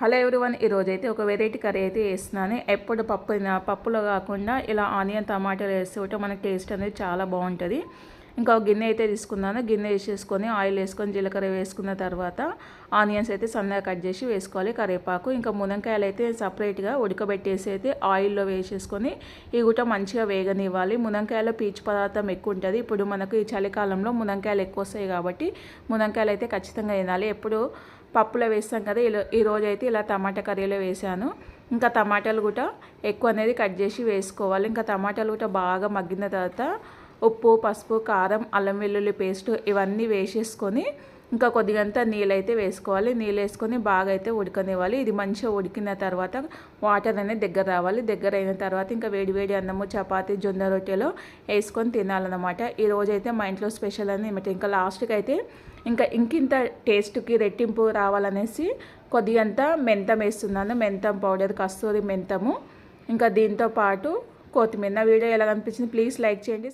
Hello everyone, ఈరోజైతే ఒక variety curry అయితే వేస్తున్నాను. ఎప్పుడు పప్పులో కాకుండా ఇలా ఆనియన్ టమాటాలు వేస్తే మనకి టేస్ట్ అనేది చాలా బాగుంటుంది. ఇంకా ఒక గిన్నె అయితే తీసుకున్నాను. గిన్నె వేసేసుకొని ఆయిల్ వేసుకొని జీలకర్ర వేసుకున్న తర్వాత ఆనియన్స్ అయితే సన్నగా కట్ చేసి వేసుకోవాలి. కరివేపాకు ఇంకా మునక్కాయలు అయితే సపరేట్గా ఉడకబెట్టేసి అయితే ఆయిల్లో వేసేసుకొని ఈ గుట్ట మంచిగా వేగనివ్వాలి. మునక్కాయలో పీచు పదార్థం ఎక్కువ ఉంటుంది. ఇప్పుడు మనకు ఈ చలికాలంలో మునక్కాయలు ఎక్కువ వస్తాయి కాబట్టి మునక్కాయలు అయితే ఖచ్చితంగా తినాలి. ఎప్పుడు పప్పులో వేస్తాం కదా, ఈరోజు అయితే ఇలా టమాటా కర్రీలో వేసాను. ఇంకా టమాటాలు కూడా ఎక్కువ అనేది కట్ చేసి వేసుకోవాలి. ఇంకా టమాటాలు కూడా బాగా మగ్గిన తర్వాత ఉప్పు, పసుపు, కారం, అల్లం వెల్లుల్లి పేస్ట్ ఇవన్నీ వేసేసుకొని ఇంకా కొద్దిగంత నీళ్ళు అయితే వేసుకోవాలి. నీళ్ళు వేసుకొని బాగా అయితే ఉడకనివ్వాలి. ఇది మంచిగా ఉడికిన తర్వాత వాటర్ అనేది దగ్గర రావాలి. దగ్గర అయిన తర్వాత ఇంకా వేడి వేడి అన్నము, చపాతీ, జొన్న రొట్టెలో వేసుకొని తినాలన్నమాట. ఈరోజు అయితే మా ఇంట్లో స్పెషల్ అని ఇంకా లాస్ట్కి అయితే ఇంకింత టేస్ట్కి రెట్టింపు రావాలనేసి కొద్దిగంత మెంతం వేస్తున్నాను. మెంతం పౌడర్, కస్తూరి మెంతము, ఇంకా దీంతో పాటు కొత్తిమీర. నా వీడియో ఎలా అనిపించింది ప్లీజ్ లైక్ చేయండి.